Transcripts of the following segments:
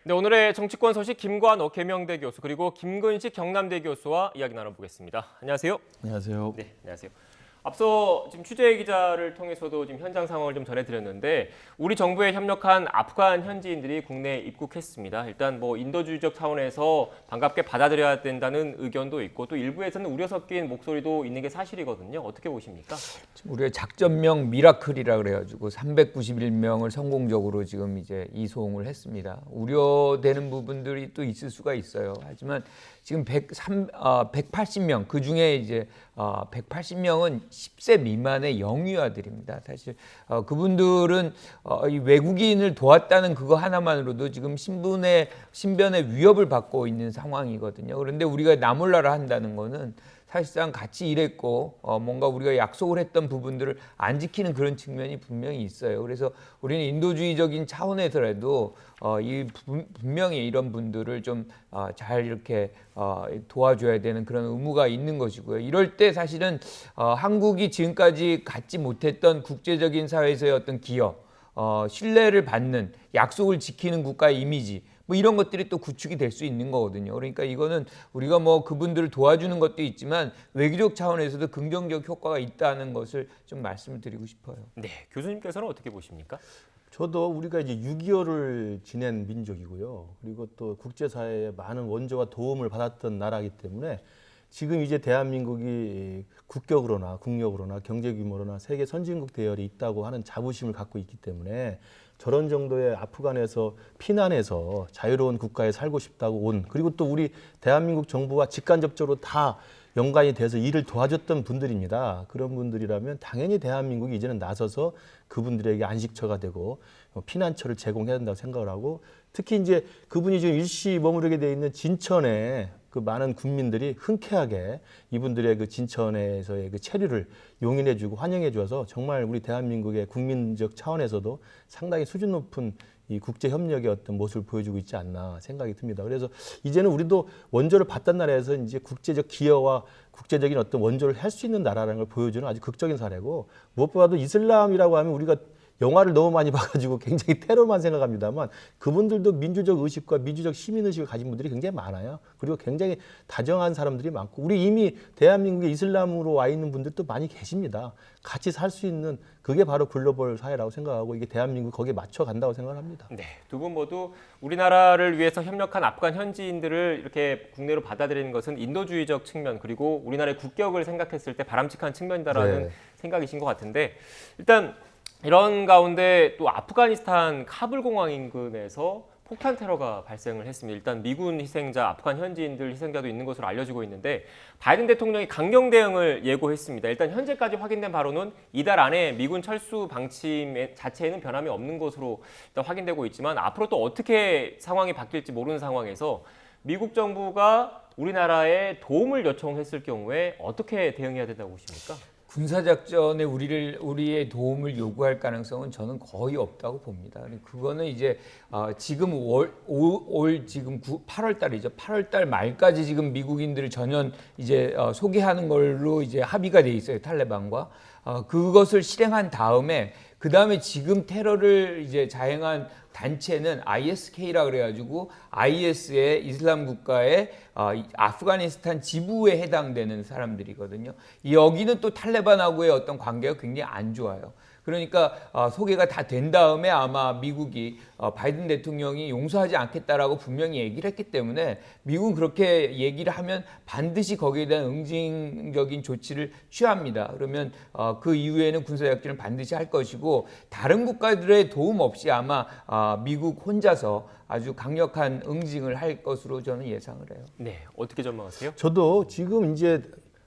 네, 오늘의 정치권 소식 김관호 계명대 교수 그리고 김근식 경남대 교수와 이야기 나눠보겠습니다. 안녕하세요. 안녕하세요. 네, 안녕하세요. 앞서 지금 취재 기자를 통해서도 지금 현장 상황을 좀 전해드렸는데 우리 정부에 협력한 아프간 현지인들이 국내에 입국했습니다. 일단 뭐 인도주의적 차원에서 반갑게 받아들여야 된다는 의견도 있고 또 일부에서는 우려 섞인 목소리도 있는 게 사실이거든요. 어떻게 보십니까? 지금 우리가 작전명 미라클이라 그래가지고 391명을 성공적으로 지금 이제 이송을 했습니다. 우려되는 부분들이 또 있을 수가 있어요. 하지만 지금 180명 그 중에 이제 180명은 10세 미만의 영유아들입니다. 사실 그분들은 이 외국인을 도왔다는 그거 하나만으로도 지금 신변의 위협을 받고 있는 상황이거든요. 그런데 우리가 나몰라라 한다는 거는 사실상 같이 일했고 뭔가 우리가 약속을 했던 부분들을 안 지키는 그런 측면이 분명히 있어요. 그래서 우리는 인도주의적인 차원에서라도 분명히 이런 분들을 좀 잘 이렇게 도와줘야 되는 그런 의무가 있는 것이고요. 이럴 때 사실은 한국이 지금까지 갖지 못했던 국제적인 사회에서의 어떤 기여, 신뢰를 받는 약속을 지키는 국가의 이미지 뭐 이런 것들이 또 구축이 될 수 있는 거거든요. 그러니까 이거는 우리가 뭐 그분들을 도와주는 것도 있지만 외교적 차원에서도 긍정적 효과가 있다는 것을 좀 말씀을 드리고 싶어요. 네, 교수님께서는 어떻게 보십니까? 저도 우리가 이제 6.25를 지낸 민족이고요. 그리고 또 국제사회의 많은 원조와 도움을 받았던 나라이기 때문에 지금 이제 대한민국이 국격으로나 국력으로나 경제 규모로나 세계 선진국 대열이 있다고 하는 자부심을 갖고 있기 때문에 저런 정도의 아프간에서 피난해서 자유로운 국가에 살고 싶다고 온, 그리고 또 우리 대한민국 정부와 직간접적으로 다 연관이 돼서 일을 도와줬던 분들입니다. 그런 분들이라면 당연히 대한민국이 이제는 나서서 그분들에게 안식처가 되고 피난처를 제공해야 된다고 생각을 하고, 특히 이제 그분이 지금 일시 머무르게 돼 있는 진천에 그 많은 국민들이 흔쾌하게 이분들의 그 진천에서의 그 체류를 용인해주고 환영해줘서 정말 우리 대한민국의 국민적 차원에서도 상당히 수준 높은 이 국제 협력의 어떤 모습을 보여주고 있지 않나 생각이 듭니다. 그래서 이제는 우리도 원조를 받던 나라에서 이제 국제적 기여와 국제적인 어떤 원조를 할 수 있는 나라라는 걸 보여주는 아주 극적인 사례고, 무엇보다도 이슬람이라고 하면 우리가 영화를 너무 많이 봐가지고 굉장히 테러만 생각합니다만 그분들도 민주적 의식과 민주적 시민의식을 가진 분들이 굉장히 많아요. 그리고 굉장히 다정한 사람들이 많고, 우리 이미 대한민국에 이슬람으로 와 있는 분들도 많이 계십니다. 같이 살 수 있는 그게 바로 글로벌 사회라고 생각하고 이게 대한민국이 거기에 맞춰간다고 생각합니다. 네, 두 분 모두 우리나라를 위해서 협력한 아프간 현지인들을 이렇게 국내로 받아들이는 것은 인도주의적 측면 그리고 우리나라의 국격을 생각했을 때 바람직한 측면이다라는 생각이신 것 같은데, 일단 이런 가운데 또 아프가니스탄 카불 공항 인근에서 폭탄 테러가 발생을 했습니다. 일단 미군 희생자, 아프간 현지인들 희생자도 있는 것으로 알려지고 있는데 바이든 대통령이 강경 대응을 예고했습니다. 일단 현재까지 확인된 바로는 이달 안에 미군 철수 방침 자체에는 변함이 없는 것으로 일단 확인되고 있지만 앞으로 또 어떻게 상황이 바뀔지 모르는 상황에서 미국 정부가 우리나라에 도움을 요청했을 경우에 어떻게 대응해야 된다고 보십니까? 군사작전에 우리의 도움을 요구할 가능성은 저는 거의 없다고 봅니다. 그거는 이제 지금 올 지금 8월 달이죠. 8월 달 말까지 지금 미국인들을 전원 이제 소개하는 걸로 이제 합의가 돼 있어요. 탈레반과. 그것을 실행한 다음에 그 다음에 지금 테러를 이제 자행한 단체는 ISK라 그래가지고 IS의 이슬람 국가의 아프가니스탄 지부에 해당되는 사람들이거든요. 여기는 또 탈레반하고의 어떤 관계가 굉장히 안 좋아요. 그러니까 소개가 다 된 다음에 아마 미국이 바이든 대통령이 용서하지 않겠다라고 분명히 얘기를 했기 때문에 미국은 그렇게 얘기를 하면 반드시 거기에 대한 응징적인 조치를 취합니다. 그러면 그 이후에는 군사작전을 반드시 할 것이고 다른 국가들의 도움 없이 아마 미국 혼자서 아주 강력한 응징을 할 것으로 저는 예상을 해요. 네, 어떻게 전망하세요? 저도 지금 이제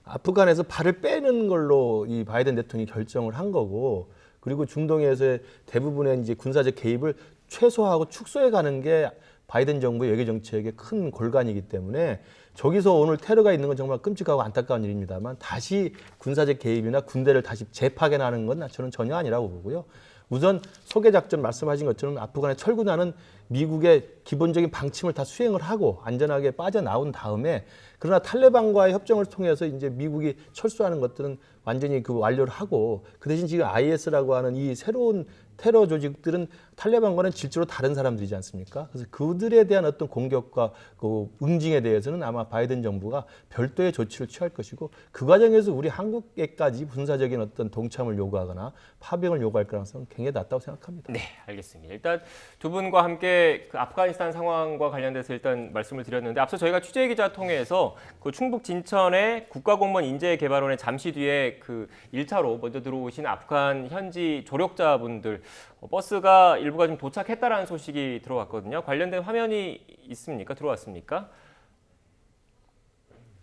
아프간에서 발을 빼는 걸로 이 바이든 대통령이 결정을 한 거고, 그리고 중동에서의 대부분의 이제 군사적 개입을 최소화하고 축소해 가는 게 바이든 정부의 외교 정책의 큰 골간이기 때문에 저기서 오늘 테러가 있는 건 정말 끔찍하고 안타까운 일입니다만 다시 군사적 개입이나 군대를 다시 재파견하는 건 저는 전혀 아니라고 보고요. 우선 소개 작전 말씀하신 것처럼 아프간에 철군하는 미국의 기본적인 방침을 다 수행을 하고 안전하게 빠져나온 다음에, 그러나 탈레반과의 협정을 통해서 이제 미국이 철수하는 것들은 완전히 그 완료를 하고, 그 대신 지금 IS라고 하는 이 새로운 테러 조직들은 탈레반과는 질적으로 다른 사람들이지 않습니까? 그래서 그들에 대한 어떤 공격과 그 응징에 대해서는 아마 바이든 정부가 별도의 조치를 취할 것이고 그 과정에서 우리 한국에까지 군사적인 어떤 동참을 요구하거나 파병을 요구할 가능성은 굉장히 낮다고 생각합니다. 네, 알겠습니다. 일단 두 분과 함께 그 아프가니스탄 상황과 관련돼서 일단 말씀을 드렸는데 앞서 저희가 취재 기자 통해서 그 충북 진천의 국가공무원 인재개발원에 잠시 뒤에 그 1차로 먼저 들어오신 아프간 현지 조력자분들 버스가 일부가 좀 도착했다라는 소식이 들어왔거든요. 관련된 화면이 있습니까? 들어왔습니까?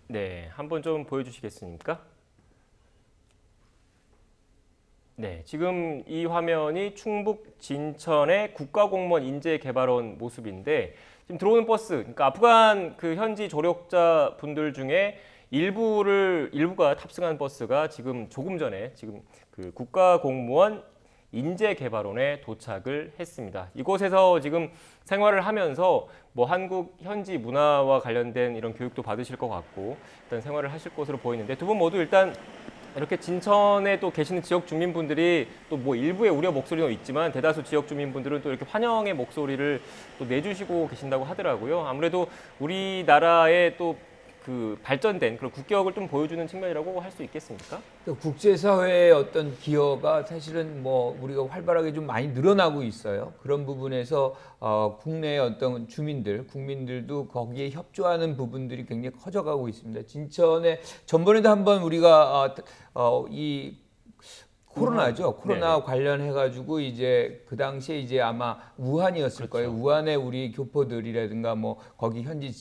네, 한번 좀 보여주시겠습니까? 네, 지금 이 화면이 충북 진천의 국가공무원 인재개발원 모습인데 지금 들어오는 버스, 그러니까 아프간 그 현지 조력자 분들 중에 일부가 탑승한 버스가 지금 조금 전에 지금 그 국가공무원 인재개발원에 도착을 했습니다. 이곳에서 지금 생활을 하면서 뭐 한국 현지 문화와 관련된 이런 교육도 받으실 것 같고 일단 생활을 하실 것으로 보이는데 두 분 모두 일단 이렇게 진천에 또 계시는 지역 주민분들이 또 뭐 일부의 우려 목소리도 있지만 대다수 지역 주민분들은 또 이렇게 환영의 목소리를 또 내주시고 계신다고 하더라고요. 아무래도 우리나라의 또 그 발전된 그런 국격을 좀 보여주는 측면이라고 할 수 있겠습니까? 국제사회의 어떤 기여가 사실은 뭐 우리가 활발하게 좀 많이 늘어나고 있어요. 그런 부분에서 국내의 어떤 주민들, 국민들도 거기에 협조하는 부분들이 굉장히 커져가고 있습니다. 진천에 전번에도 한번 우리가 이 코로나죠. 코로나 네네. 관련해가지고 이제 그 당시에 이제 아마 우한이었을 그렇죠. 거예요. 우한에 우리 교포들이라든가 뭐 거기 현지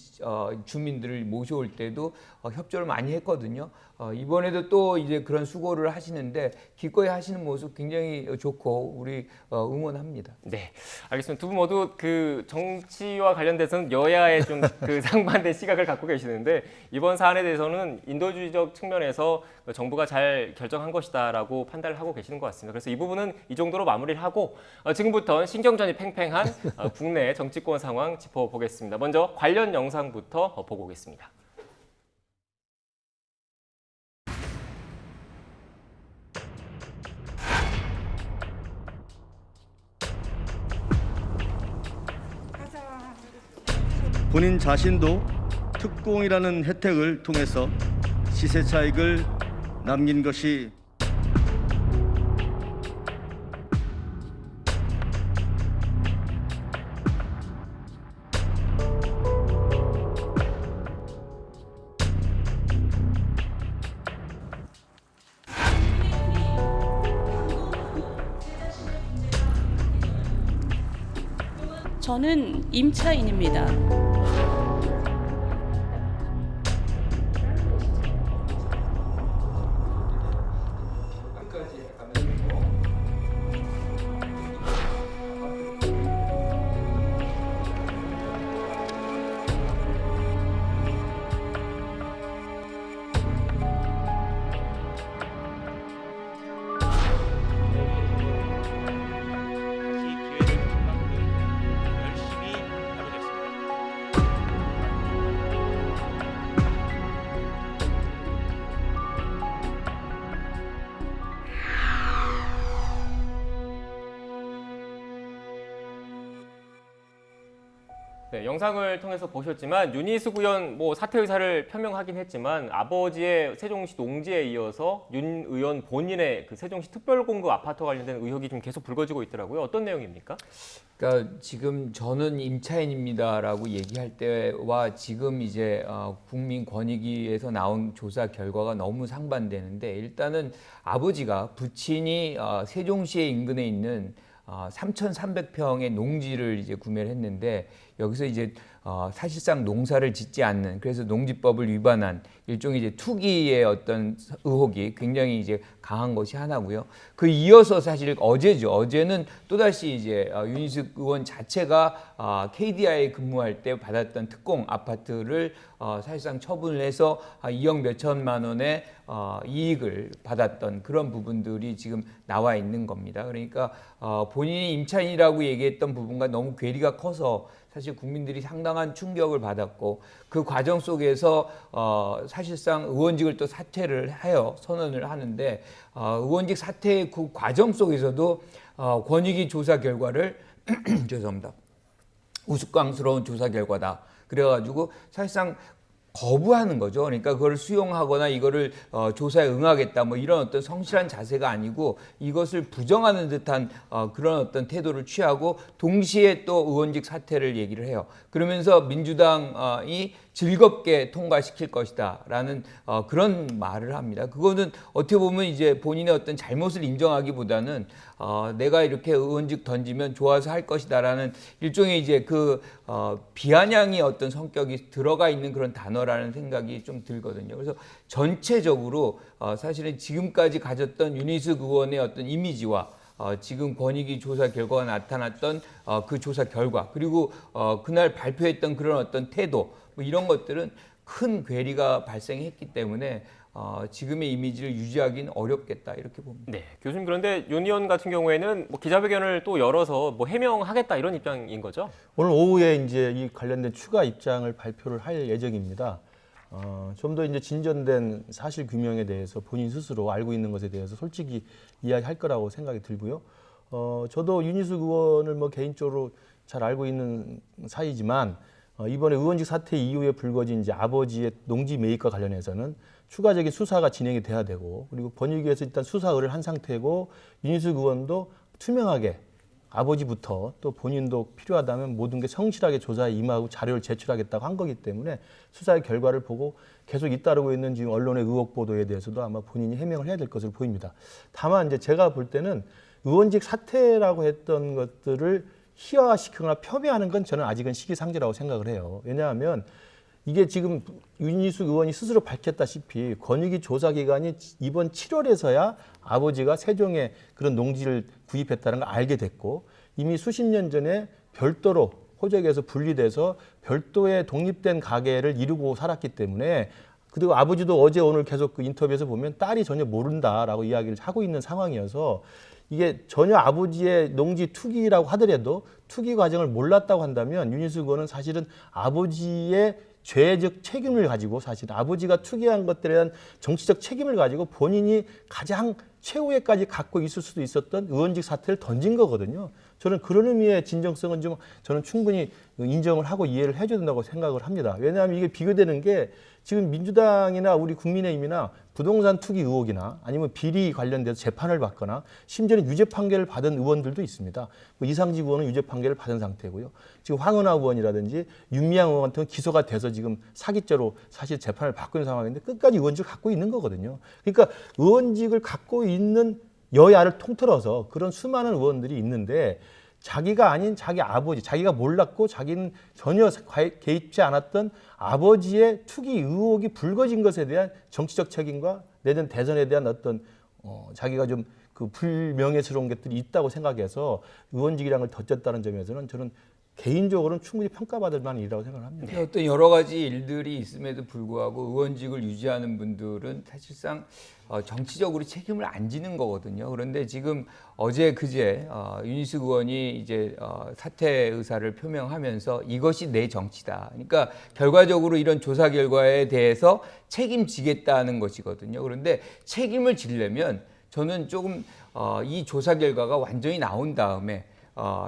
주민들을 모셔올 때도 협조를 많이 했거든요. 이번에도 또 이제 그런 수고를 하시는데 기꺼이 하시는 모습 굉장히 좋고 우리 응원합니다. 네, 알겠습니다. 두 분 모두 그 정치와 관련돼서는 여야의 좀 그 상반된 시각을 갖고 계시는데 이번 사안에 대해서는 인도주의적 측면에서 정부가 잘 결정한 것이다라고 판단을 하고 계시는 것 같습니다. 그래서 이 부분은 이 정도로 마무리를 하고 지금부터는 신경전이 팽팽한 국내 정치권 상황 짚어보겠습니다. 먼저 관련 영상부터 보고 오겠습니다. 본인 자신도 특공이라는 혜택을 통해서 시세 차익을 남긴 것이 저는 임차인입니다. 네, 영상을 통해서 보셨지만 윤희숙 의원 뭐 사퇴 의사를 표명하긴 했지만 아버지의 세종시 농지에 이어서 윤 의원 본인의 그 세종시 특별공급 아파트 관련된 의혹이 좀 계속 불거지고 있더라고요. 어떤 내용입니까? 그러니까 지금 저는 임차인입니다라고 얘기할 때와 지금 이제 국민권익위에서 나온 조사 결과가 너무 상반되는데 일단은 아버지가 부친이 세종시의 인근에 있는 3,300평의 농지를 이제 구매를 했는데 여기서 이제 사실상 농사를 짓지 않는 그래서 농지법을 위반한 일종의 이제 투기의 어떤 의혹이 굉장히 이제 강한 것이 하나고요. 그 이어서 사실 어제죠. 어제는 또다시 이제 윤희숙 의원 자체가 KDI에 근무할 때 받았던 특공 아파트를 사실상 처분을 해서 2억 몇천만 원의 이익을 받았던 그런 부분들이 지금 나와 있는 겁니다. 그러니까 본인이 임차인이라고 얘기했던 부분과 너무 괴리가 커서 사실 국민들이 상당한 충격을 받았고 그 과정 속에서 사실상 의원직을 또 사퇴를 해요. 선언을 하는데 의원직 사퇴의 그 과정 속에서도 권익위 조사 결과를 죄송합니다. 우스꽝스러운 조사 결과다. 그래가지고 사실상 거부하는 거죠. 그러니까 그걸 수용하거나 이거를 조사에 응하겠다 뭐 이런 어떤 성실한 자세가 아니고 이것을 부정하는 듯한 그런 어떤 태도를 취하고 동시에 또 의원직 사퇴를 얘기를 해요. 그러면서 민주당이 즐겁게 통과시킬 것이다라는 그런 말을 합니다. 그거는 어떻게 보면 이제 본인의 어떤 잘못을 인정하기보다는 내가 이렇게 의원직 던지면 좋아서 할 것이다라는 일종의 이제 그 비아냥의 어떤 성격이 들어가 있는 그런 단어라는 생각이 좀 들거든요. 그래서 전체적으로 사실은 지금까지 가졌던 윤희숙 의원의 어떤 이미지와 지금 권익위 조사 결과가 나타났던 그 조사 결과 그리고 그날 발표했던 그런 어떤 태도 뭐 이런 것들은 큰 괴리가 발생했기 때문에 지금의 이미지를 유지하기는 어렵겠다 이렇게 봅니다. 네, 교수님 그런데 윤 의원 같은 경우에는 뭐 기자회견을 또 열어서 뭐 해명하겠다 이런 입장인 거죠? 오늘 오후에 이제 이 관련된 추가 입장을 발표를 할 예정입니다. 좀 더 이제 진전된 사실 규명에 대해서 본인 스스로 알고 있는 것에 대해서 솔직히 이야기할 거라고 생각이 들고요. 저도 윤희숙 의원을 뭐 개인적으로 잘 알고 있는 사이지만 이번에 의원직 사퇴 이후에 불거진 이제 아버지의 농지 매입과 관련해서는 추가적인 수사가 진행이 돼야 되고 그리고 권익위에서 일단 수사 의뢰를 한 상태고 윤희숙 의원도 투명하게 아버지부터 또 본인도 필요하다면 모든 게 성실하게 조사에 임하고 자료를 제출하겠다고 한 거기 때문에 수사의 결과를 보고 계속 잇따르고 있는 지금 언론의 의혹 보도에 대해서도 아마 본인이 해명을 해야 될 것으로 보입니다. 다만 이제 제가 볼 때는 의원직 사퇴라고 했던 것들을 희화시키거나 폄훼하는 건 저는 아직은 시기상조라고 생각을 해요. 왜냐하면 이게 지금 윤희숙 의원이 스스로 밝혔다시피 권익위 조사 기관이 이번 7월에서야 아버지가 세종에 그런 농지를 구입했다는 걸 알게 됐고 이미 수십 년 전에 별도로 호적에서 분리돼서 별도의 독립된 가게를 이루고 살았기 때문에 그리고 아버지도 어제 오늘 계속 그 인터뷰에서 보면 딸이 전혀 모른다라고 이야기를 하고 있는 상황이어서 이게 전혀 아버지의 농지 투기라고 하더라도 투기 과정을 몰랐다고 한다면 윤희숙 의원은 사실은 아버지의 죄적 책임을 가지고 사실 아버지가 투기한 것들에 대한 정치적 책임을 가지고 본인이 가장 최후에까지 갖고 있을 수도 있었던 의원직 사퇴를 던진 거거든요. 저는 그런 의미의 진정성은 좀 저는 충분히 인정을 하고 이해를 해줘야 된다고 생각을 합니다. 왜냐하면 이게 비교되는 게 지금 민주당이나 우리 국민의힘이나 부동산 투기 의혹이나 아니면 비리 관련돼서 재판을 받거나 심지어는 유죄 판결을 받은 의원들도 있습니다. 뭐 이상직 의원은 유죄 판결을 받은 상태고요. 지금 황은하 의원이라든지 윤미향 의원 같은 경우는 기소가 돼서 지금 사기죄로 사실 재판을 받고 있는 상황인데 끝까지 의원직을 갖고 있는 거거든요. 그러니까 의원직을 갖고 있는 여야를 통틀어서 그런 수많은 의원들이 있는데 자기가 아닌 자기 아버지, 자기가 몰랐고 자기는 전혀 개입지 않았던 아버지의 투기 의혹이 불거진 것에 대한 정치적 책임과 내년 대선에 대한 어떤 자기가 좀 그 불명예스러운 것들이 있다고 생각해서 의원직이라는 걸 던졌다는 점에서는 저는 개인적으로는 충분히 평가받을 만한 일이라고 생각을 합니다. 어떤 여러 가지 일들이 있음에도 불구하고 의원직을 유지하는 분들은 사실상 정치적으로 책임을 안 지는 거거든요. 그런데 지금 어제 그제 윤희숙 의원이 이제 사퇴 의사를 표명하면서 이것이 내 정치다. 그러니까 결과적으로 이런 조사 결과에 대해서 책임지겠다는 것이거든요. 그런데 책임을 지려면 저는 조금 이 조사 결과가 완전히 나온 다음에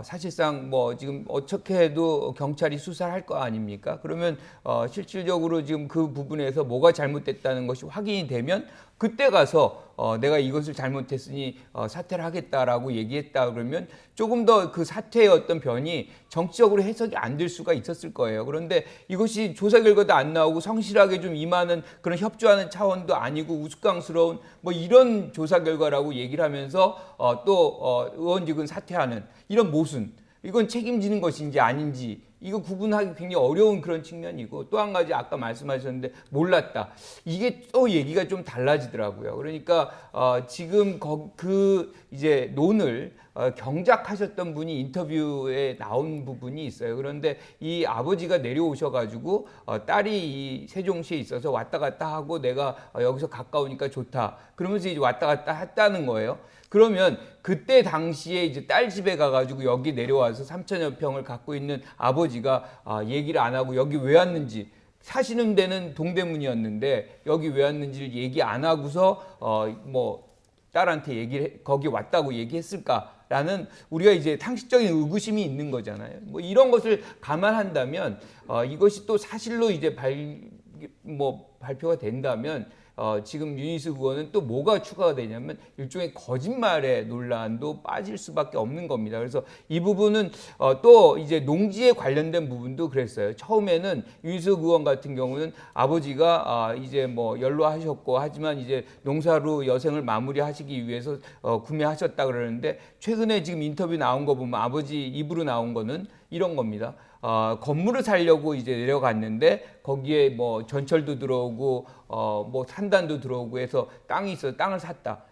사실상 뭐 지금 어떻게 해도 경찰이 수사를 할 거 아닙니까? 그러면 실질적으로 지금 그 부분에서 뭐가 잘못됐다는 것이 확인이 되면 그때 가서 내가 이것을 잘못했으니 사퇴를 하겠다라고 얘기했다 그러면 조금 더 그 사퇴의 어떤 변이 정치적으로 해석이 안 될 수가 있었을 거예요. 그런데 이것이 조사 결과도 안 나오고 성실하게 좀 임하는 그런 협조하는 차원도 아니고 우스꽝스러운 뭐 이런 조사 결과라고 얘기를 하면서 또 의원직은 사퇴하는 이런 모순, 이건 책임지는 것인지 아닌지 이거 구분하기 굉장히 어려운 그런 측면이고 또 한 가지 아까 말씀하셨는데 몰랐다. 이게 또 얘기가 좀 달라지더라고요. 그러니까 지금 그 이제 논을 경작하셨던 분이 인터뷰에 나온 부분이 있어요. 그런데 이 아버지가 내려오셔가지고 딸이 이 세종시에 있어서 왔다 갔다 하고 내가 여기서 가까우니까 좋다. 그러면서 이제 왔다 갔다 했다는 거예요. 그러면 그때 당시에 이제 딸 집에 가가지고 여기 내려와서 3,000여 평을 갖고 있는 아버지가 얘기를 안 하고 여기 왜 왔는지, 사시는 데는 동대문이었는데 여기 왜 왔는지를 얘기 안 하고서 뭐 딸한테 거기 왔다고 얘기했을까라는 우리가 이제 상식적인 의구심이 있는 거잖아요. 뭐 이런 것을 감안한다면 이것이 또 사실로 이제 발표가 된다면 지금 윤희숙 의원은 또 뭐가 추가가 되냐면 일종의 거짓말의 논란도 빠질 수밖에 없는 겁니다. 그래서 이 부분은 또 이제 농지에 관련된 부분도 그랬어요. 처음에는 윤희숙 의원 같은 경우는 아버지가 이제 뭐 연로하셨고 하지만 이제 농사로 여생을 마무리하시기 위해서 구매하셨다 그러는데 최근에 지금 인터뷰 나온 거 보면 아버지 입으로 나온 거는 이런 겁니다. 건물을 살려고 이제 내려갔는데 거기에 뭐 전철도 들어오고 뭐 산단도 들어오고 해서 땅이 있어서 땅을 샀다.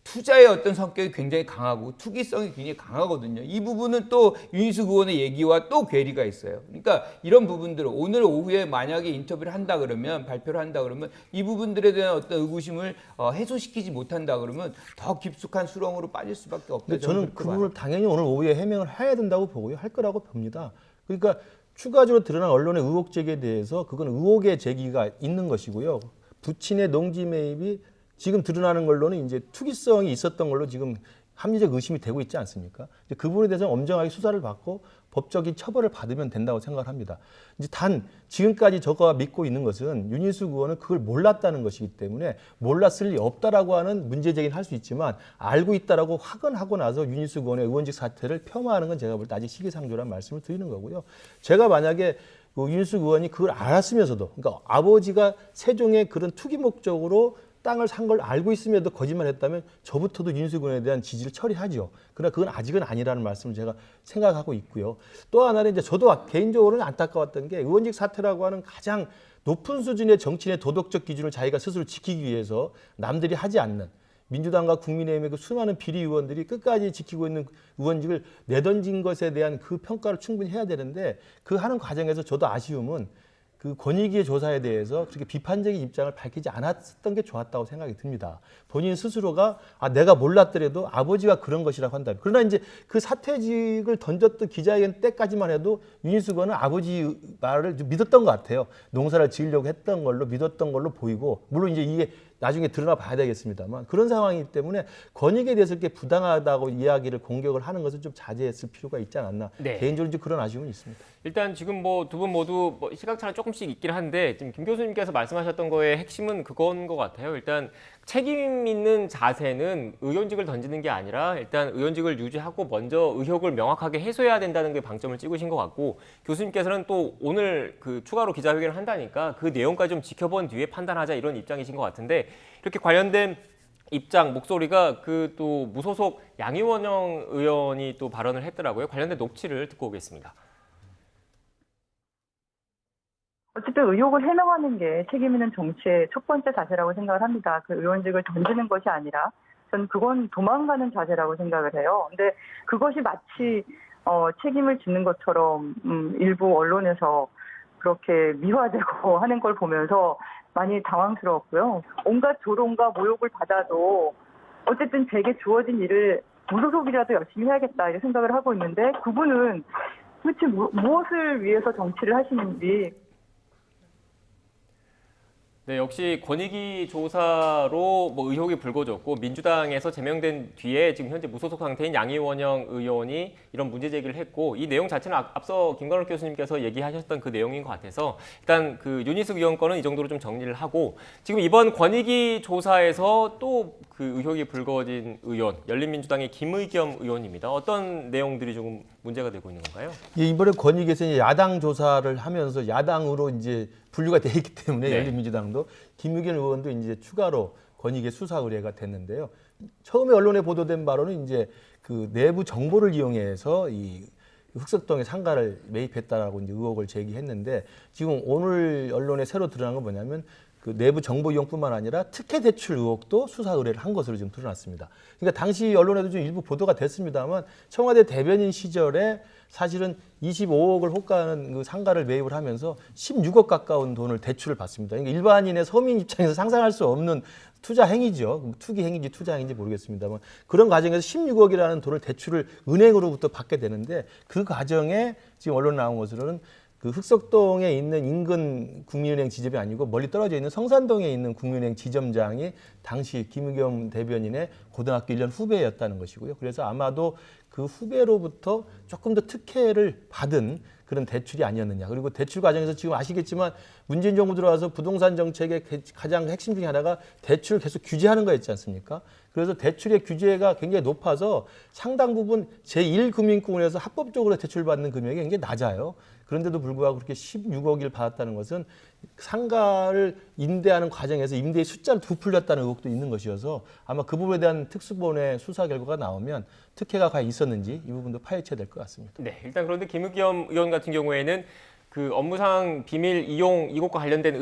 투자의 어떤 성격이 굉장히 강하고 투기성이 굉장히 강하거든요. 이 부분은 또 윤희숙 의원의 얘기와 또 괴리가 있어요. 그러니까 이런 부분들을 오늘 오후에 만약에 인터뷰를 한다 그러면, 발표를 한다 그러면 이 부분들에 대한 어떤 의구심을 해소시키지 못한다 그러면 더 깊숙한 수렁으로 빠질 수밖에 없다. 근데 저는 그 부분을 당연히 오늘 오후에 해명을 해야 된다고 보고요. 할 거라고 봅니다. 그러니까 추가적으로 드러난 언론의 의혹 제기에 대해서 그건 의혹의 제기가 있는 것이고요. 부친의 농지 매입이 지금 드러나는 걸로는 이제 투기성이 있었던 걸로 지금 합리적 의심이 되고 있지 않습니까? 이제 그 부분에 대해서 엄정하게 수사를 받고 법적인 처벌을 받으면 된다고 생각을 합니다. 이제 단 지금까지 저가 믿고 있는 것은 윤희숙 의원은 그걸 몰랐다는 것이기 때문에 몰랐을 리 없다라고 하는 문제 제기는 할 수 있지만 알고 있다라고 확언하고 나서 윤희숙 의원의 의원직 사퇴를 폄하하는 건 제가 볼 때 아직 시기상조라는 말씀을 드리는 거고요. 제가 만약에 윤희숙 의원이 그걸 알았으면서도, 그러니까 아버지가 세종의 그런 투기 목적으로 땅을 산 걸 알고 있음에도 거짓말했다면 저부터도 윤희숙 의원에 대한 지지를 처리하죠. 그러나 그건 아직은 아니라는 말씀을 제가 생각하고 있고요. 또 하나는 이제 저도 개인적으로는 안타까웠던 게 의원직 사퇴라고 하는 가장 높은 수준의 정치인의 도덕적 기준을 자기가 스스로 지키기 위해서 남들이 하지 않는, 민주당과 국민의힘의 그 수많은 비리 의원들이 끝까지 지키고 있는 의원직을 내던진 것에 대한 그 평가를 충분히 해야 되는데 그 하는 과정에서 저도 아쉬움은 그 권익위의 조사에 대해서 그렇게 비판적인 입장을 밝히지 않았던 게 좋았다고 생각이 듭니다. 본인 스스로가 내가 몰랐더라도 아버지가 그런 것이라고 한다. 그러나 이제 그 사퇴직을 던졌던 기자회견 때까지만 해도 윤희숙 의원은 아버지 말을 좀 믿었던 것 같아요. 농사를 지으려고 했던 걸로 믿었던 걸로 보이고, 물론 이제 이게 나중에 드러나 봐야 되겠습니다만 그런 상황이기 때문에 권익에 대해서 이렇게 부당하다고 이야기를 공격을 하는 것은 좀 자제했을 필요가 있지 않았나. 네. 개인적으로 좀 그런 아쉬움은 있습니다. 일단 지금 뭐 두 분 모두 시각차는 조금씩 있긴 한데 지금 김 교수님께서 말씀하셨던 거의 핵심은 그건 것 같아요. 일단 책임 있는 자세는 의원직을 던지는 게 아니라 일단 의원직을 유지하고 먼저 의혹을 명확하게 해소해야 된다는 게 방점을 찍으신 것 같고, 교수님께서는 또 오늘 그 추가로 기자회견을 한다니까 그 내용까지 좀 지켜본 뒤에 판단하자 이런 입장이신 것 같은데, 이렇게 관련된 입장, 목소리가 그 또 무소속 양이원영 의원이 또 발언을 했더라고요. 관련된 녹취를 듣고 오겠습니다. 어쨌든 의혹을 해명하는 게 책임 있는 정치의 첫 번째 자세라고 생각을 합니다. 그 의원직을 던지는 것이 아니라 저는 그건 도망가는 자세라고 생각을 해요. 근데 그것이 마치 책임을 짓는 것처럼 일부 언론에서 그렇게 미화되고 하는 걸 보면서 많이 당황스러웠고요. 온갖 조롱과 모욕을 받아도 어쨌든 제게 주어진 일을 무소속이라도 열심히 해야겠다 이런 생각을 하고 있는데, 그분은 도대체 무엇을 위해서 정치를 하시는지. 네, 역시 권익위 조사로 뭐 의혹이 불거졌고 민주당에서 제명된 뒤에 지금 현재 무소속 상태인 양이원영 의원이 이런 문제 제기를 했고, 이 내용 자체는 앞서 김관욱 교수님께서 얘기하셨던 그 내용인 것 같아서 일단 그 윤희숙 의원 거는 이 정도로 좀 정리를 하고, 지금 이번 권익위 조사에서 또 그 의혹이 불거진 의원, 열린민주당의 김의겸 의원입니다. 어떤 내용들이 조금 문제가 되고 있는 건가요? 예, 이번에 권익위에서 이제 야당 조사를 하면서 야당으로 이제 분류가 돼 있기 때문에 네. 열린민주당도 김의겸 의원도 이제 추가로 권익위 수사 의뢰가 됐는데요. 처음에 언론에 보도된 바로는 이제 그 내부 정보를 이용해서 이 흑석동에 상가를 매입했다라고 이제 의혹을 제기했는데, 지금 오늘 언론에 새로 드러난 건 뭐냐면 그 내부 정보 이용뿐만 아니라 특혜 대출 의혹도 수사 의뢰를 한 것으로 지금 드러났습니다. 그러니까 당시 언론에도 좀 일부 보도가 됐습니다만 청와대 대변인 시절에 사실은 25억을 호가하는 그 상가를 매입을 하면서 16억 가까운 돈을 대출을 받습니다. 그러니까 일반인의 서민 입장에서 상상할 수 없는 투자 행위죠. 투기 행위인지 투자 행위인지 모르겠습니다만 그런 과정에서 16억이라는 돈을 대출을 은행으로부터 받게 되는데 그 과정에 지금 언론 나온 것으로는 그 흑석동에 있는 인근 국민은행 지점이 아니고 멀리 떨어져 있는 성산동에 있는 국민은행 지점장이 당시 김의겸 대변인의 고등학교 1년 후배였다는 것이고요. 그래서 아마도 그 후배로부터 조금 더 특혜를 받은 그런 대출이 아니었느냐. 그리고 대출 과정에서 지금 아시겠지만 문재인 정부 들어와서 부동산 정책의 가장 핵심 중에 하나가 대출 계속 규제하는 거였지 않습니까? 그래서 대출의 규제가 굉장히 높아서 상당 부분 제1금융권에서 합법적으로 대출받는 금액이 굉장히 낮아요. 그런데도 불구하고 그렇게 16억을 받았다는 것은 상가를 임대하는 과정에서 임대의 숫자를 부풀렸다는 의혹도 있는 것이어서 아마 그 부분에 대한 특수본의 수사 결과가 나오면 특혜가 과연 있었는지 이 부분도 파헤쳐야 될 것 같습니다. 네, 일단 그런데 김의겸 의원 같은 경우에는 그 업무상 비밀 이용 이것과 관련된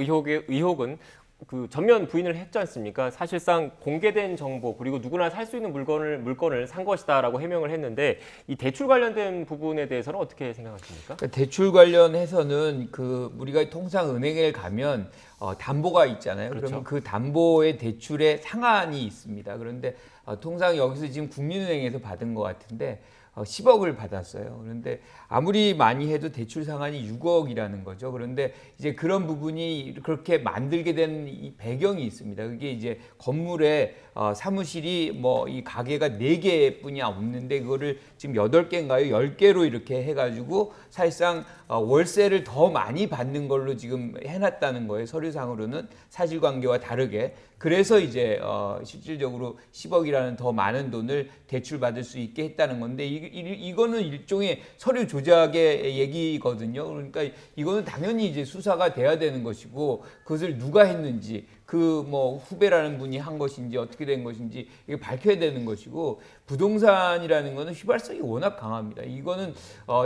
의혹은 그 전면 부인을 했지 않습니까? 사실상 공개된 정보 그리고 누구나 살 수 있는 물건을 산 것이다라고 해명을 했는데 이 대출 관련된 부분에 대해서는 어떻게 생각하십니까? 그러니까 대출 관련해서는 그 우리가 통상 은행에 가면 담보가 있잖아요. 그렇죠. 그러면 그 담보의 대출의 상한이 있습니다. 그런데 통상 여기서 지금 국민은행에서 받은 것 같은데 10억을 받았어요. 그런데 아무리 많이 해도 대출 상한이 6억이라는 거죠. 그런데 이제 그런 부분이 그렇게 만들게 된 이 배경이 있습니다. 그게 이제 건물에 사무실이 뭐 이 가게가 4개뿐이 없는데 그거를 지금 8개인가요? 10개로 이렇게 해가지고 사실상 월세를 더 많이 받는 걸로 지금 해놨다는 거예요. 서류상으로는 사실관계와 다르게. 그래서 이제 실질적으로 10억이라는 더 많은 돈을 대출받을 수 있게 했다는 건데 이거는 일종의 서류 조작의 얘기거든요. 그러니까 이거는 당연히 이제 수사가 돼야 되는 것이고 그것을 누가 했는지 그 뭐 후배라는 분이 한 것인지 어떻게 된 것인지 이게 밝혀야 되는 것이고 부동산이라는 거는 휘발성이 워낙 강합니다. 이거는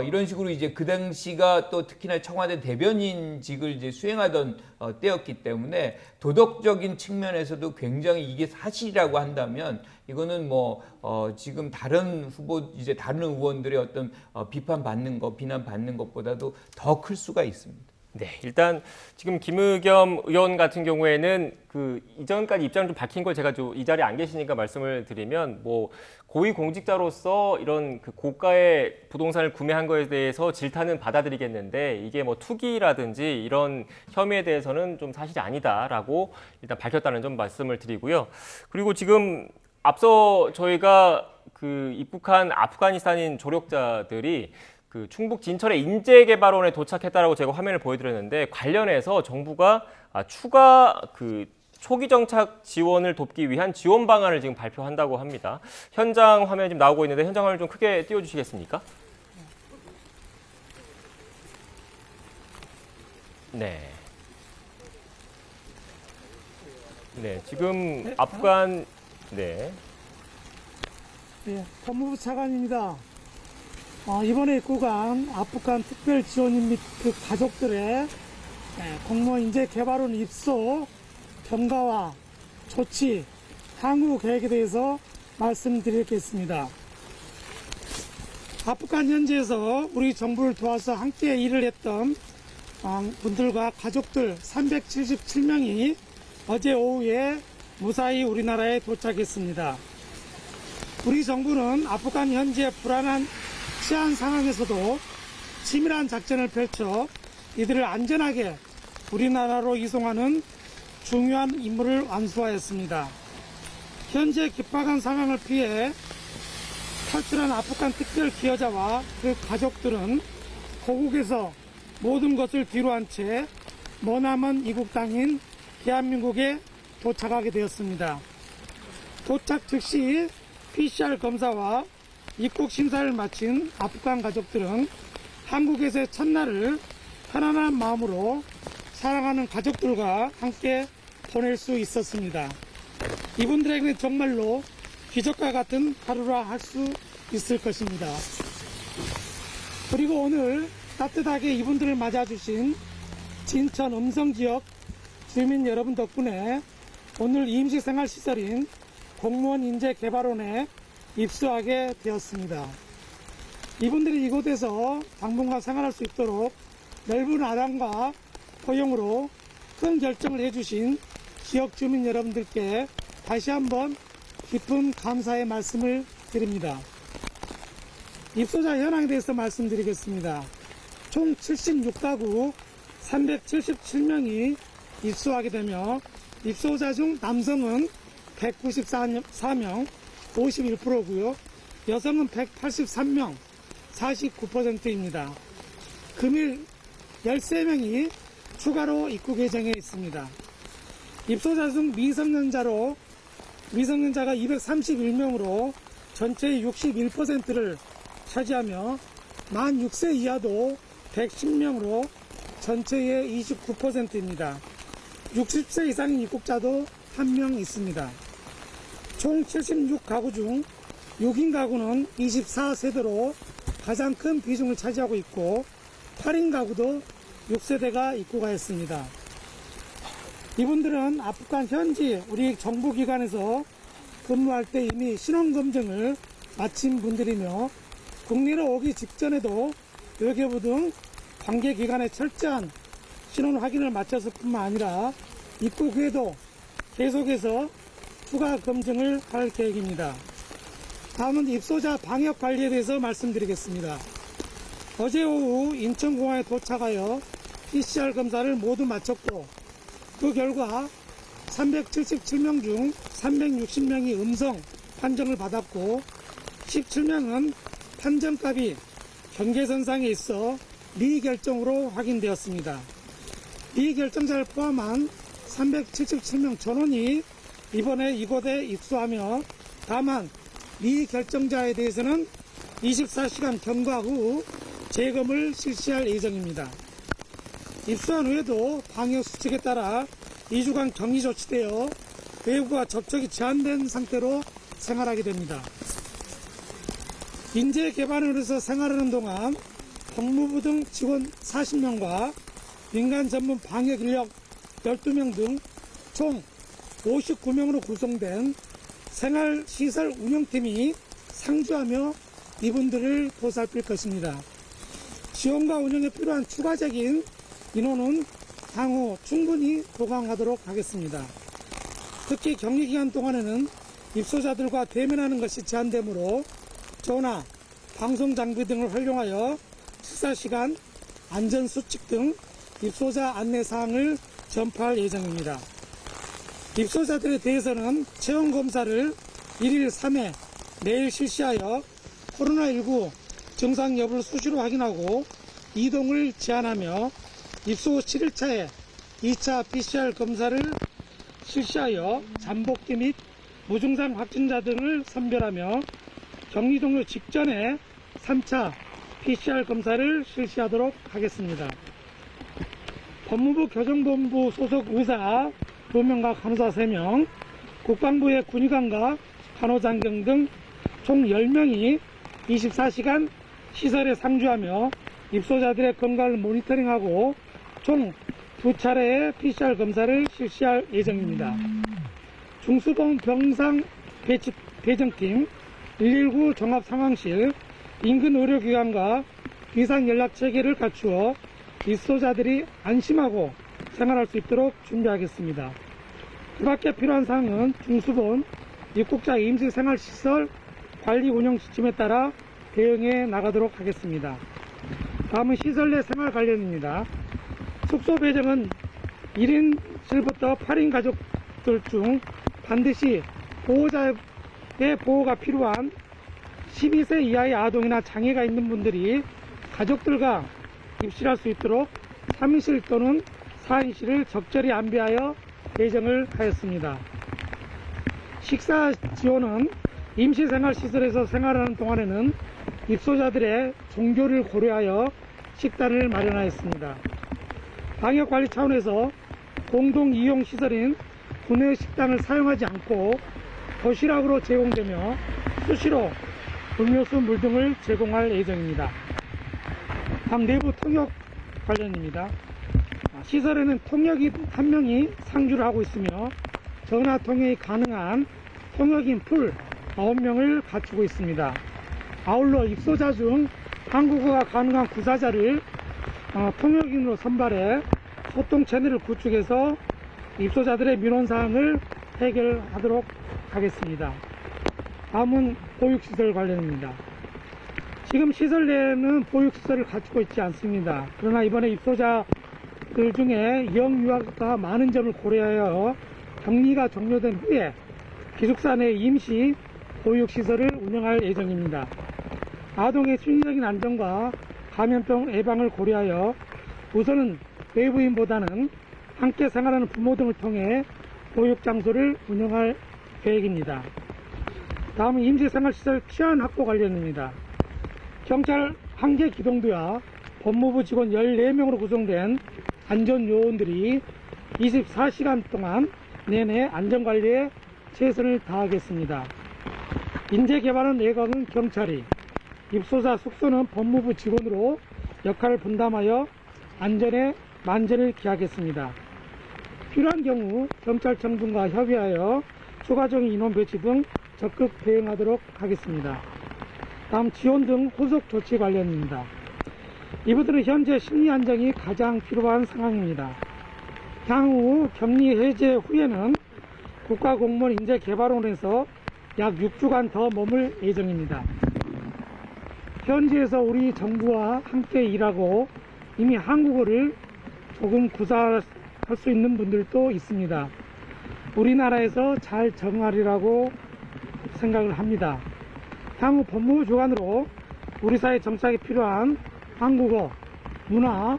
이런 식으로 이제 그 당시가 또 특히나 청와대 대변인직을 이제 수행하던 때였기 때문에 도덕적인 측면에서도 굉장히 이게 사실이라고 한다면 이거는 뭐 지금 다른 후보 이제 다른 의원들의 어떤 비판받는 것, 비난받는 것보다도 더 클 수가 있습니다. 네, 일단 지금 김의겸 의원 같은 경우에는 그 이전까지 입장을 좀 밝힌 걸 제가 이 자리에 안 계시니까 말씀을 드리면 뭐 고위 공직자로서 이런 그 고가의 부동산을 구매한 거에 대해서 질타는 받아들이겠는데 이게 뭐 투기라든지 이런 혐의에 대해서는 좀 사실이 아니다라고 일단 밝혔다는 점 말씀을 드리고요. 그리고 지금 앞서 저희가 그 입국한 아프가니스탄인 조력자들이 그 충북 진천의 인재개발원에 도착했다라고 제가 화면을 보여드렸는데 관련해서 정부가 추가 그 초기 정착 지원을 돕기 위한 지원 방안을 지금 발표한다고 합니다. 현장 화면이 지금 나오고 있는데 현장 화면 좀 크게 띄워주시겠습니까? 네. 네, 지금 아프간 네. 네, 법무부 차관입니다. 이번에 입국한 아프간 특별지원인 및 그 가족들의 공무원 인재개발원 입소 경과와 조치, 향후 계획에 대해서 말씀드리겠습니다. 아프간 현지에서 우리 정부를 도와서 함께 일을 했던 분들과 가족들 377명이 어제 오후에 무사히 우리나라에 도착했습니다. 우리 정부는 아프간 현지의 불안한 치안 상황에서도 치밀한 작전을 펼쳐 이들을 안전하게 우리나라로 이송하는 중요한 임무를 완수하였습니다. 현재 급박한 상황을 피해 탈출한 아프간 특별 기여자와 그 가족들은 고국에서 모든 것을 뒤로한 채 머나먼 이국 땅인 대한민국에 도착하게 되었습니다. 도착 즉시 PCR 검사와 입국 심사를 마친 아프간 가족들은 한국에서의 첫날을 편안한 마음으로 사랑하는 가족들과 함께 보낼 수 있었습니다. 이분들에게는 정말로 기적과 같은 하루라 할 수 있을 것입니다. 그리고 오늘 따뜻하게 이분들을 맞아주신 진천 음성지역 주민 여러분 덕분에 오늘 임시생활시설인 공무원 인재개발원에 입소하게 되었습니다. 이분들이 이곳에서 당분간 생활할 수 있도록 넓은 아량과 포용으로 큰 결정을 해주신 지역 주민 여러분들께 다시 한번 깊은 감사의 말씀을 드립니다. 입소자 현황에 대해서 말씀드리겠습니다. 총 76가구 377명이 입소하게 되며 입소자 중 남성은 194명 51%고요. 여성은 183명 49%입니다. 금일 13명이 추가로 입국 예정에 있습니다. 입소자 중 미성년자가 231명으로 전체의 61%를 차지하며 만 6세 이하도 110명으로 전체의 29%입니다. 60세 이상인 입국자도 1명 있습니다. 총 76가구 중 6인 가구는 24세대로 가장 큰 비중을 차지하고 있고 8인 가구도 6세대가 입국하였습니다. 이분들은 아프간 현지 우리 정부기관에서 근무할 때 이미 신원검증을 마친 분들이며 국내로 오기 직전에도 외교부 등 관계기관의 철저한 신원 확인을 마쳤을 뿐만 아니라 입국 후에도 계속해서 추가 검증을 할 계획입니다. 다음은 입소자 방역 관리에 대해서 말씀드리겠습니다. 어제 오후 인천공항에 도착하여 PCR 검사를 모두 마쳤고 그 결과 377명 중 360명이 음성 판정을 받았고 17명은 판정값이 경계선상에 있어 미결정으로 확인되었습니다. 미결정자를 포함한 377명 전원이 이번에 이곳에 입소하며 다만 미결정자에 대해서는 24시간 경과 후 재검을 실시할 예정입니다. 입소한 후에도 방역수칙에 따라 2주간 격리 조치되어 외부와 접촉이 제한된 상태로 생활하게 됩니다. 인재개발원에서 생활하는 동안 법무부 등 직원 40명과 민간 전문 방역 인력 12명 등 총 59명으로 구성된 생활시설 운영팀이 상주하며 이분들을 보살필 것입니다. 지원과 운영에 필요한 추가적인 인원은 향후 충분히 보강하도록 하겠습니다. 특히 격리기간 동안에는 입소자들과 대면하는 것이 제한되므로 전화, 방송장비 등을 활용하여 식사시간, 안전수칙 등 입소자 안내사항을 전파할 예정입니다. 입소자들에 대해서는 체온검사를 1일 3회 매일 실시하여 코로나19 증상 여부를 수시로 확인하고 이동을 제한하며 입소 7일차에 2차 PCR 검사를 실시하여 잠복기 및 무증상 확진자 등을 선별하며 격리 종료 직전에 3차 PCR 검사를 실시하도록 하겠습니다. 법무부 교정본부 소속 의사 2명과 간호사 3명, 국방부의 군의관과 간호장경 등 총 10명이 24시간 시설에 상주하며 입소자들의 건강을 모니터링하고 총 2차례의 PCR 검사를 실시할 예정입니다. 중수본 병상 배정팀, 119 종합상황실, 인근 의료기관과 비상연락체계를 갖추어 입소자들이 안심하고 생활할 수 있도록 준비하겠습니다. 그 밖에 필요한 사항은 중수본, 입국자 임시생활시설 관리 운영 지침에 따라 대응해 나가도록 하겠습니다. 다음은 시설 내 생활 관련입니다. 숙소 배정은 1인실부터 8인 가족들 중 반드시 보호자의 보호가 필요한 12세 이하의 아동이나 장애가 있는 분들이 가족들과 입실할 수 있도록 3인실 또는 4인실을 적절히 안배하여 배정을 하였습니다. 식사 지원은 임시생활시설에서 생활하는 동안에는 입소자들의 종교를 고려하여 식단을 마련하였습니다. 방역관리 차원에서 공동이용시설인 구내 식당을 사용하지 않고 도시락으로 제공되며 수시로 음료수, 물 등을 제공할 예정입니다. 다음 내부 통역 관련입니다. 시설에는 통역인 1명이 상주를 하고 있으며 전화 통역이 가능한 통역인 풀 9명을 갖추고 있습니다. 아울러 입소자 중 한국어가 가능한 구사자를 통역인으로 선발해 소통 채널을 구축해서 입소자들의 민원사항을 해결하도록 하겠습니다. 다음은 보육시설 관련입니다. 지금 시설 내에는 보육시설을 갖추고 있지 않습니다. 그러나 이번에 입소자들 중에 영유아가 많은 점을 고려하여 격리가 종료된 후에 기숙사 내 임시 보육시설을 운영할 예정입니다. 아동의 심리적인 안정과 감염병 예방을 고려하여 우선은 외부인보다는 함께 생활하는 부모 등을 통해 보육장소를 운영할 계획입니다. 다음은 임시생활시설 치안 확보 관련입니다. 경찰 1개 기동대와 법무부 직원 14명으로 구성된 안전요원들이 24시간 동안 내내 안전관리에 최선을 다하겠습니다. 인재개발은 예각은 경찰이, 입소자 숙소는 법무부 직원으로 역할을 분담하여 안전에 만전을 기하겠습니다. 필요한 경우 경찰청 등과 협의하여 추가적인 인원 배치 등 적극 대응하도록 하겠습니다. 다음 지원 등 후속 조치 관련입니다. 이분들은 현재 심리 안정이 가장 필요한 상황입니다. 향후 격리 해제 후에는 국가공무원 인재개발원에서 약 6주간 더 머물 예정입니다. 현지에서 우리 정부와 함께 일하고 이미 한국어를 조금 구사할 수 있는 분들도 있습니다. 우리나라에서 잘 적응하리라고 생각을 합니다. 향후 법무부 주관으로 우리 사회 정착에 필요한 한국어, 문화,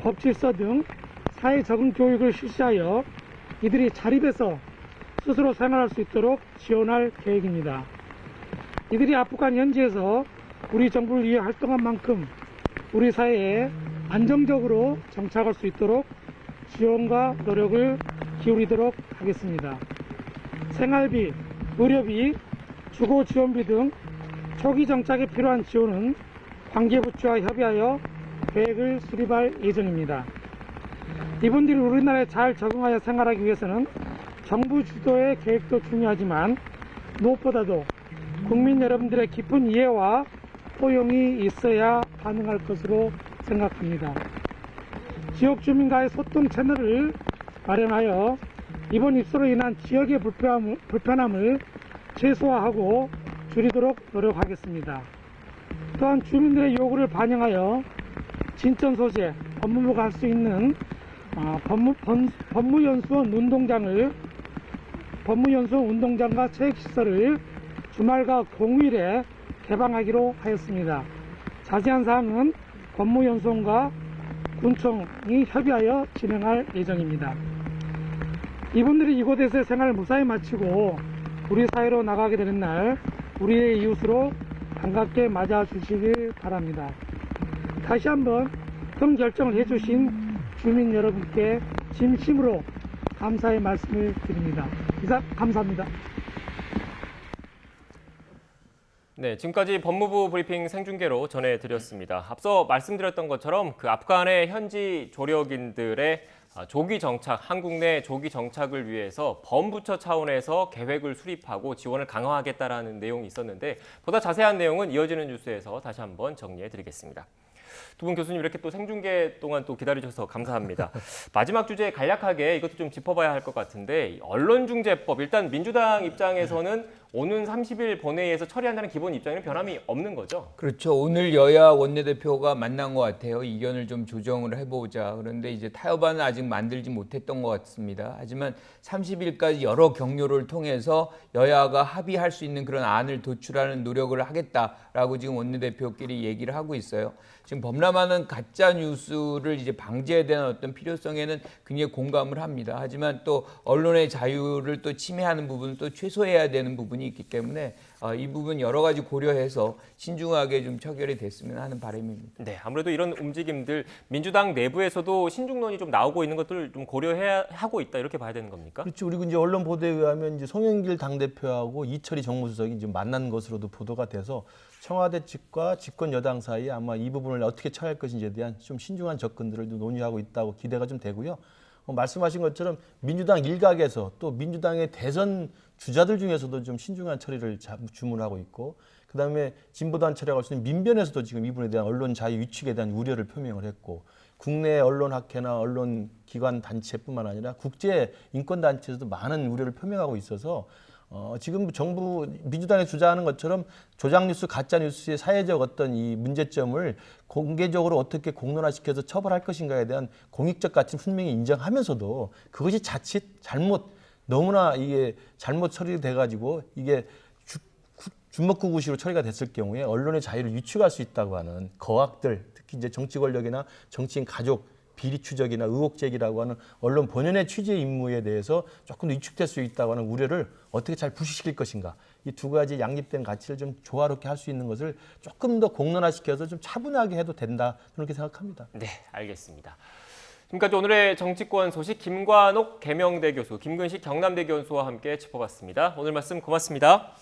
법질서 등 사회 적응 교육을 실시하여 이들이 자립해서 스스로 생활할 수 있도록 지원할 계획입니다. 이들이 아프간 현지에서 우리 정부를 위해 활동한 만큼 우리 사회에 안정적으로 정착할 수 있도록 지원과 노력을 기울이도록 하겠습니다. 생활비, 의료비, 주거 지원비 등 초기 정착에 필요한 지원은 관계부처와 협의하여 계획을 수립할 예정입니다. 이분들이 우리나라에 잘 적응하여 생활하기 위해서는 정부 주도의 계획도 중요하지만 무엇보다도 국민 여러분들의 깊은 이해와 포용이 있어야 가능할 것으로 생각합니다. 지역 주민과의 소통 채널을 마련하여 이번 입소로 인한 지역의 불편함을 최소화하고 줄이도록 노력하겠습니다. 또한 주민들의 요구를 반영하여 진천 소재 법무부가 할 수 있는 법무연수원 운동장과 체육시설을 주말과 공휴일에 개방하기로 하였습니다. 자세한 사항은 법무연수원과 군청이 협의하여 진행할 예정입니다. 이분들이 이곳에서의 생활을 무사히 마치고 우리 사회로 나가게 되는 날 우리의 이웃으로 반갑게 맞아주시길 바랍니다. 다시 한번 큰 결정을 해주신 주민 여러분께 진심으로 감사의 말씀을 드립니다. 이상 감사합니다. 네, 지금까지 법무부 브리핑 생중계로 전해드렸습니다. 앞서 말씀드렸던 것처럼 그 아프간의 현지 조력인들의 조기 정착, 한국 내 조기 정착을 위해서 범부처 차원에서 계획을 수립하고 지원을 강화하겠다라는 내용이 있었는데 보다 자세한 내용은 이어지는 뉴스에서 다시 한번 정리해드리겠습니다. 두 분 교수님 이렇게 또 생중계 동안 또 기다려주셔서 감사합니다. 마지막 주제 간략하게 이것도 좀 짚어봐야 할 것 같은데 언론중재법 일단 민주당 입장에서는 오는 30일 본회의에서 처리한다는 기본 입장에는 변함이 없는 거죠? 그렇죠. 오늘 여야 원내대표가 만난 것 같아요. 이견을 좀 조정을 해보자. 그런데 이제 타협안은 아직 만들지 못했던 것 같습니다. 하지만 30일까지 여러 경로를 통해서 여야가 합의할 수 있는 그런 안을 도출하는 노력을 하겠다라고 지금 원내대표끼리 얘기를 하고 있어요. 지금 범람하는 가짜 뉴스를 이제 방지해야 되는 어떤 필요성에는 굉장히 공감을 합니다. 하지만 또 언론의 자유를 또 침해하는 부분은 또 최소해야 되는 부분이 있기 때문에 이 부분 여러 가지 고려해서 신중하게 좀 처결이 됐으면 하는 바람입니다. 네, 아무래도 이런 움직임들 민주당 내부에서도 신중론이 좀 나오고 있는 것들을 좀 고려해야 하고 있다 이렇게 봐야 되는 겁니까? 그렇죠. 그리고 이제 언론 보도에 의하면 이제 송영길 당대표하고 이철희 정무수석이 이제 만난 것으로도 보도가 돼서 청와대 측과 집권 여당 사이에 아마 이 부분을 어떻게 처리할 것인지에 대한 좀 신중한 접근들을 좀 논의하고 있다고 기대가 좀 되고요. 말씀하신 것처럼 민주당 일각에서 또 민주당의 대선 주자들 중에서도 좀 신중한 처리를 주문하고 있고, 그다음에 진보단체라고 할 수 있는 민변에서도 지금 이분에 대한 언론 자유 위축에 대한 우려를 표명을 했고, 국내 언론학회나 언론기관 단체뿐만 아니라 국제 인권단체에서도 많은 우려를 표명하고 있어서 지금 정부 민주당이 주장하는 것처럼 조작뉴스, 가짜뉴스의 사회적 어떤 이 문제점을 공개적으로 어떻게 공론화시켜서 처벌할 것인가에 대한 공익적 가치는 분명히 인정하면서도 그것이 자칫 너무나 이게 잘못 처리돼 가지고 이게 주먹구구식으로 처리가 됐을 경우에 언론의 자유를 위축할 수 있다고 하는 거악들, 특히 이제 정치 권력이나 정치인 가족 비리 추적이나 의혹 제기라고 하는 언론 본연의 취재 임무에 대해서 조금 더 위축될 수 있다고 하는 우려를 어떻게 잘 부식시킬 것인가. 이 두 가지 양립된 가치를 좀 조화롭게 할 수 있는 것을 조금 더 공론화시켜서 좀 차분하게 해도 된다. 그렇게 생각합니다. 네, 알겠습니다. 지금까지 오늘의 정치권 소식 김관옥 계명대 교수, 김근식 경남대 교수와 함께 짚어봤습니다. 오늘 말씀 고맙습니다.